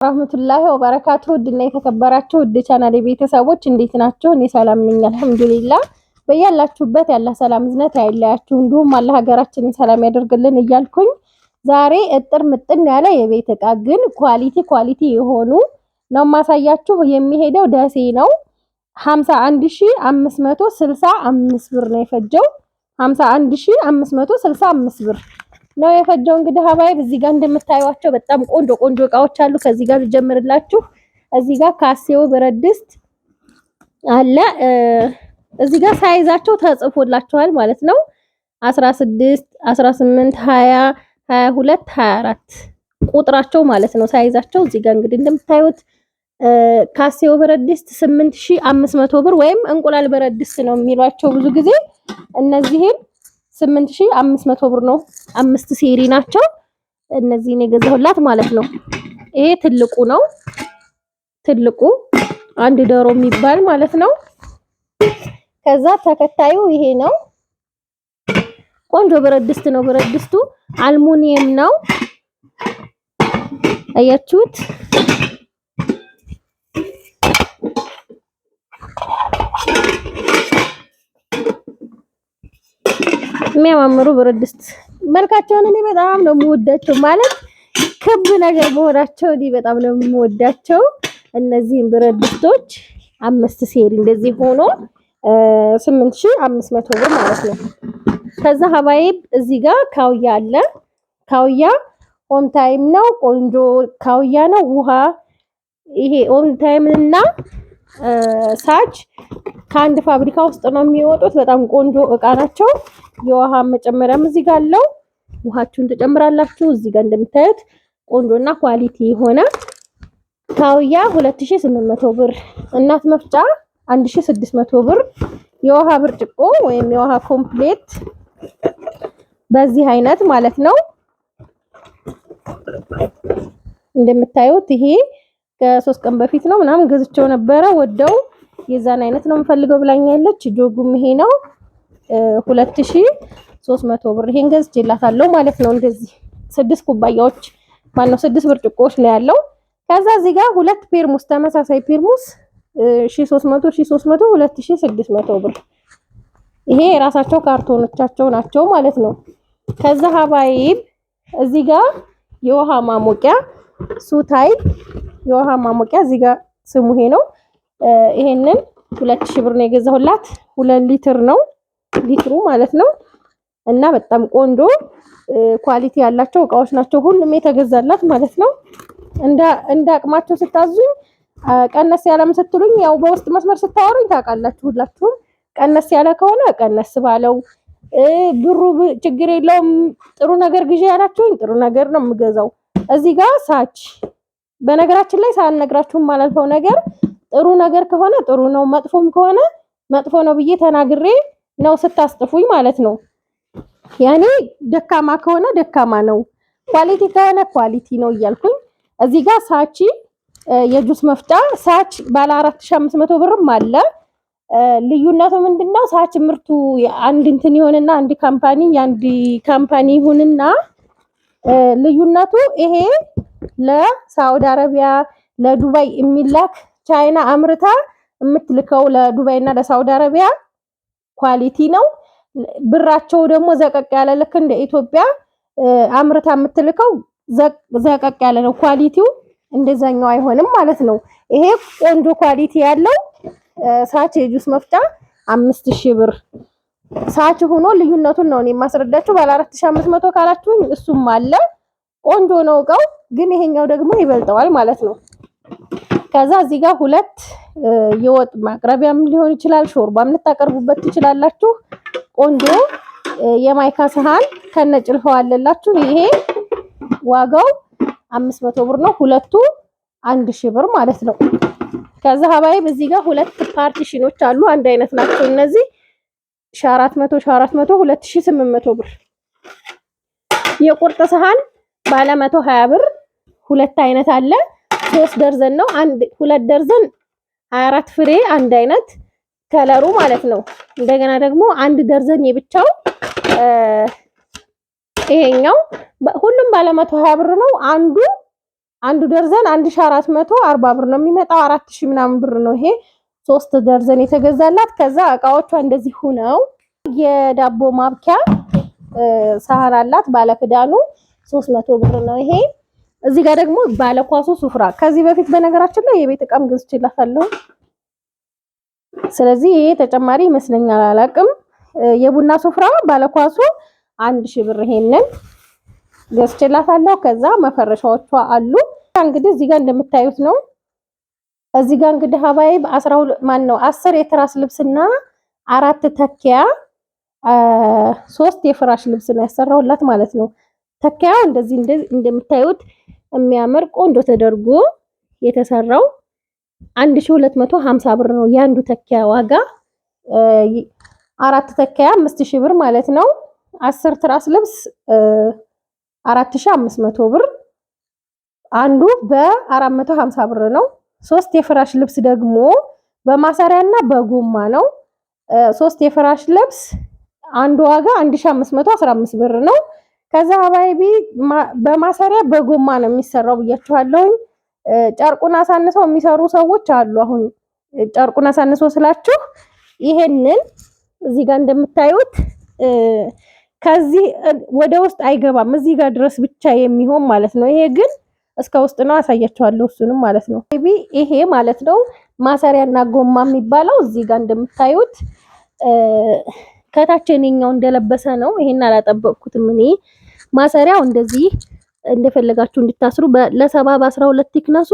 ረህመቱላሂ ወበረካቱ ውድና የተከበራችሁ ውድ ቻናሌ ቤተሰቦች እንዴት ናችሁ? እኔ ሰላም ነኝ አልሐምዱሊላህ። በያላችሁበት ያለ ሰላም እዝነት አይለያችሁ፣ እንዲሁም አላህ ሀገራችንን ሰላም ያደርግልን እያልኩኝ ዛሬ እጥር ምጥን ያለ የቤት እቃ ግን ኳሊቲ የሆኑ ነው ማሳያችሁ። የሚሄደው ደሴ ነው። 51565 ብር ነው የፈጀው። 51565 ብር ነው የፈጀው። እንግዲህ ሀባይብ እዚህ ጋር እንደምታዩዋቸው በጣም ቆንጆ እቃዎች አሉ። ከዚህ ጋር ልጀምርላችሁ። እዚህ ጋር ካሴው ብረት ድስት አለ። እዚህ ጋር ሳይዛቸው ተጽፎላችኋል ማለት ነው። 16 18 20 22 24 ቁጥራቸው ማለት ነው ሳይዛቸው። እዚህ ጋር እንግዲህ እንደምታዩት ካሴው ብረት ድስት 8500 ብር ወይም እንቁላል ብረት ድስት ነው የሚሏቸው ብዙ ጊዜ። እነዚህን 8500 ብር ነው። 5 ሴሪ ናቸው። እነዚህን የገዛሁላት ማለት ነው። ይሄ ትልቁ ነው። ትልቁ አንድ ዶሮ የሚባል ማለት ነው። ከዛ ተከታዩ ይሄ ነው። ቆንጆ ብረት ድስት ነው። ብረት ድስቱ አልሙኒየም ነው። አያችሁት? የሚያማምሩ ብረት ድስት መልካቸውን እኔ በጣም ነው የምወዳቸው። ማለት ክብ ነገር መሆናቸው እኔ በጣም ነው የምወዳቸው። እነዚህን ብረት ድስቶች 5 ሴሪ እንደዚህ ሆኖ 8500 ብር ማለት ነው። ከዛ ሀባይብ እዚህ ጋር ካውያ አለ። ካውያ ኦን ታይም ነው። ቆንጆ ካውያ ነው። ውሃ ይሄ ኦን ታይም እና ሳች ከአንድ ፋብሪካ ውስጥ ነው የሚወጡት። በጣም ቆንጆ እቃ ናቸው። የውሃ መጨመሪያም እዚህ ጋር አለው። ውሃችሁን ትጨምራላችሁ። እዚህ ጋር እንደምታዩት ቆንጆና ኳሊቲ የሆነ ካውያ 2800 ብር፣ እናት መፍጫ 1600 ብር፣ የውሃ ብርጭቆ ወይም የውሃ ኮምፕሌት በዚህ አይነት ማለት ነው። እንደምታዩት ይሄ ከ3 ቀን በፊት ነው ምናምን ገዝቼው ነበረ። ወደው የዛን አይነት ነው የምፈልገው ብላኛለች። ጆጉም ይሄ ነው 2300 ብር። ይሄን ገዝቼላታለሁ ማለት ነው። እንደዚህ 6 ኩባያዎች ማነው 6 ብርጭቆዎች ነው ያለው። ከዛ እዚህ ጋር 2 ፔርሙስ ተመሳሳይ ፔርሙስ 1300 2600 ብር። ይሄ የራሳቸው ካርቶኖቻቸው ናቸው ማለት ነው። ከዛ ሀባይብ እዚህ ጋር የውሃ ማሞቂያ ሱታይ የውሃ ማሞቂያ እዚህ ጋር ስሙ ይሄ ነው። ይሄንን 2000 ብር ነው የገዛሁላት። 2 ሊትር ነው ሊትሩ ማለት ነው። እና በጣም ቆንጆ ኳሊቲ ያላቸው እቃዎች ናቸው። ሁሉም የተገዛላት ማለት ነው። እንደ አቅማቸው ስታዙኝ ቀነስ ያለም ስትሉኝ ያው በውስጥ መስመር ስታወሩኝ ታውቃላችሁ ሁላችሁም። ቀነስ ያለ ከሆነ ቀነስ ባለው ብሩ ችግር የለውም። ጥሩ ነገር ግዢ ያላችሁኝ ጥሩ ነገር ነው የምገዛው። እዚህ ጋር ሳች በነገራችን ላይ ሳልነግራችሁም ማላልፈው ነገር ጥሩ ነገር ከሆነ ጥሩ ነው፣ መጥፎም ከሆነ መጥፎ ነው ብዬ ተናግሬ ነው ስታስጥፉኝ ማለት ነው። ያኔ ደካማ ከሆነ ደካማ ነው፣ ኳሊቲ ከሆነ ኳሊቲ ነው እያልኩኝ እዚህ ጋር ሳቺ የጁስ መፍጫ ሳች ባለ 4500 ብርም አለ። ልዩነቱ ምንድነው? ሳች ምርቱ አንድ እንትን ይሆንና አንድ ካምፓኒ ይሁንና ልዩነቱ ይሄ ለሳውዲ አረቢያ ለዱባይ የሚላክ ቻይና አምርታ የምትልከው ለዱባይ እና ለሳውዲ አረቢያ ኳሊቲ ነው። ብራቸው ደግሞ ዘቀቅ ያለ ልክ እንደ ኢትዮጵያ አምርታ የምትልከው ዘቀቅ ያለ ነው። ኳሊቲው እንደዛኛው አይሆንም ማለት ነው። ይሄ ቆንጆ ኳሊቲ ያለው ሳች የጁስ መፍጫ 5000 ብር ሳች ሆኖ ልዩነቱን ነው እኔ የማስረዳችሁ። ባለ 4500 ካላችሁኝ እሱም አለ። ቆንጆ ነው እቃው፣ ግን ይሄኛው ደግሞ ይበልጠዋል ማለት ነው። ከዛ እዚህ ጋር 2 የወጥ ማቅረቢያም ሊሆን ይችላል፣ ሾርባም ልታቀርቡበት ትችላላችሁ። ቆንጆ የማይካ ሰሃን ከነጭልፈው አለላችሁ። ይሄ ዋጋው 500 ብር ነው። ሁለቱ 1000 ብር ማለት ነው። ከዛ ሀባይብ እዚህ ጋር 2 ፓርቲሽኖች አሉ። አንድ አይነት ናቸው እነዚህ 400 2800 ብር። የቁርጥ ሰሃን ባለ 120 ብር 2 አይነት አለ። 3 ደርዘን ነው። 2 ደርዘን 24 ፍሬ አንድ አይነት ከለሩ ማለት ነው። እንደገና ደግሞ 1 ደርዘን የብቻው ይሄኛው ሁሉም ባለ 120 ብር ነው። አንዱ አንዱ ደርዘን 1440 ብር ነው የሚመጣው። 4000 ምናምን ብር ነው ይሄ 3 ደርዘን የተገዛላት። ከዛ እቃዎቿ እንደዚህ ሆነው የዳቦ ማብኪያ ሳህን አላት ባለክዳኑ 300 ብር ነው ይሄ። እዚህ ጋር ደግሞ ባለኳሱ ሱፍራ ከዚህ በፊት በነገራችን ላይ የቤት እቃም ገዝቼላታለሁ። ስለዚህ ይሄ ተጨማሪ ይመስለኛል አላቅም። የቡና ሱፍራ ባለኳሱ 1000 ብር ይሄንን ገዝቼላታለሁ። ከዛ መፈረሻዎቿ አሉ። እንግዲህ እዚህ ጋር እንደምታዩት ነው። እዚህ ጋር እንግዲህ ሀባይብ 12 ማን ነው 10 የትራስ ልብስና 4 ተኪያ 3 የፍራሽ ልብስ ነው ያሰራሁላት ማለት ነው። ተኪያው እንደዚህ እንደምታዩት የሚያምር ቆንጆ ተደርጎ የተሰራው 1250 ብር ነው ያንዱ ተኪያ ዋጋ። 4 ተኪያ 5000 ብር ማለት ነው። 10 ትራስ ልብስ 4500 ብር አንዱ በ450 ብር ነው። 3 የፍራሽ ልብስ ደግሞ በማሰሪያና በጎማ ነው። 3 የፍራሽ ልብስ አንዱ ዋጋ 1515 ብር ነው። ከዛ ሀባይቢ በማሰሪያ በጎማ ነው የሚሰራው ብያችኋለሁ። ጨርቁን አሳንሰው የሚሰሩ ሰዎች አሉ። አሁን ጨርቁን አሳንሰው ስላችሁ ይሄንን እዚህ ጋር እንደምታዩት ከዚህ ወደ ውስጥ አይገባም፣ እዚህ ጋር ድረስ ብቻ የሚሆን ማለት ነው። ይሄ ግን እስከ ውስጥ ነው። አሳያችኋለሁ እሱንም ማለት ነው። ይሄ ማለት ነው ማሰሪያና ጎማ የሚባለው እዚህ ጋር እንደምታዩት ከታች የኛው እንደለበሰ ነው። ይሄን አላጠበቅኩትም እኔ። ማሰሪያው እንደዚህ እንደፈለጋችሁ እንድታስሩ ለ70 በ12 ቲክነሱ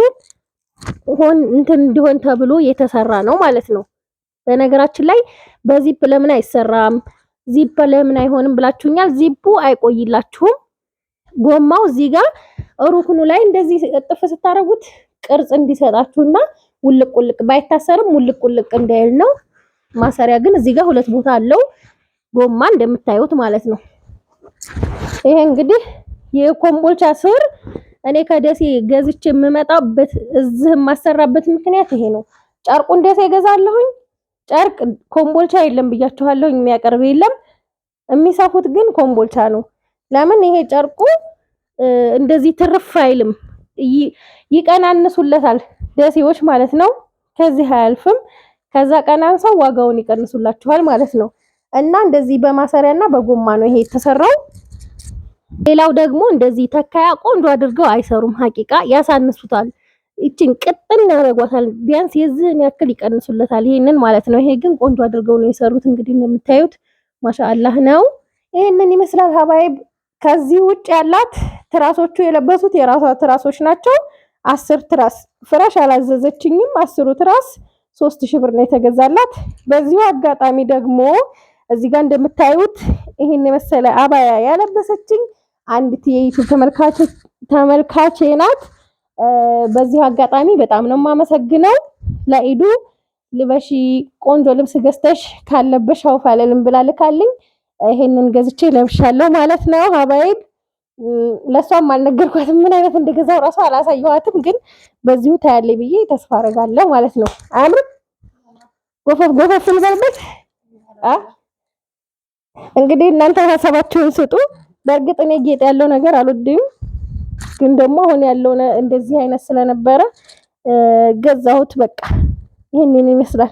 እንትን እንዲሆን ተብሎ የተሰራ ነው ማለት ነው። በነገራችን ላይ በዚፕ ለምን አይሰራም ዚፕ ለምን አይሆንም ብላችሁኛል። ዚፑ አይቆይላችሁም። ጎማው እዚህ ጋር ሩክኑ ላይ እንደዚህ እጥፍ ስታረጉት ቅርጽ እንዲሰጣችሁና ውልቅ ውልቅ ባይታሰርም ውልቅ ውልቅ እንዳይል ነው። ማሰሪያ ግን እዚህ ጋር 2 ቦታ አለው ጎማ እንደምታዩት ማለት ነው። ይሄ እንግዲህ የኮምቦልቻ ስር እኔ ከደሴ ገዝቼ የምመጣበት እዚህ የማሰራበት ምክንያት ይሄ ነው። ጨርቁን ደሴ ገዛለሁኝ። ጨርቅ ኮምቦልቻ የለም ብያችኋለሁ፣ የሚያቀርብ የለም። የሚሰፉት ግን ኮምቦልቻ ነው። ለምን ይሄ ጨርቁ እንደዚህ ትርፍ አይልም፣ ይቀናንሱለታል ደሴዎች ማለት ነው። ከዚህ አያልፍም። ከዛ ቀናንሰው ዋጋውን ይቀንሱላችኋል ማለት ነው። እና እንደዚህ በማሰሪያና በጎማ ነው ይሄ የተሰራው። ሌላው ደግሞ እንደዚህ ተካያ ቆንጆ አድርገው አይሰሩም። ሀቂቃ ያሳንሱታል። ይችን ቅጥን ያደርጓታል። ቢያንስ የዚህን ያክል ይቀንሱለታል ይሄንን ማለት ነው። ይሄ ግን ቆንጆ አድርገው ነው የሰሩት። እንግዲህ እንደምታዩት ማሻአላህ ነው። ይሄንን ይመስላል ሀባይብ። ከዚህ ውጭ ያላት ትራሶቹ የለበሱት የራሷ ትራሶች ናቸው። 10 ትራስ ፍራሽ አላዘዘችኝም። 10 ትራስ 3000 ብር ነው የተገዛላት። በዚሁ አጋጣሚ ደግሞ እዚህ ጋር እንደምታዩት ይሄን የመሰለ አባያ ያለበሰችኝ አንዲት የዩቲዩብ ተመልካቼ ናት። በዚሁ አጋጣሚ በጣም ነው የማመሰግነው። ለኢዱ ልበሺ ቆንጆ ልብስ ገዝተሽ ካለበሽ አውፋለልን ብላ ልካልኝ ይሄንን ገዝቼ ለብሻለሁ ማለት ነው ሀባይብ። ለሷም አልነገርኳትም ምን አይነት እንደገዛው ራሱ አላሳየኋትም፣ ግን በዚሁ ታያለኝ ብዬ ተስፋ አደርጋለሁ ማለት ነው። አያምርም? ጎፈፍ እንበልበት። እንግዲህ እናንተ ሀሳባችሁን ስጡ። በእርግጥ እኔ ጌጥ ያለው ነገር አልወድም፣ ግን ደግሞ አሁን ያለው እንደዚህ አይነት ስለነበረ ገዛሁት። በቃ ይሄንን ይመስላል።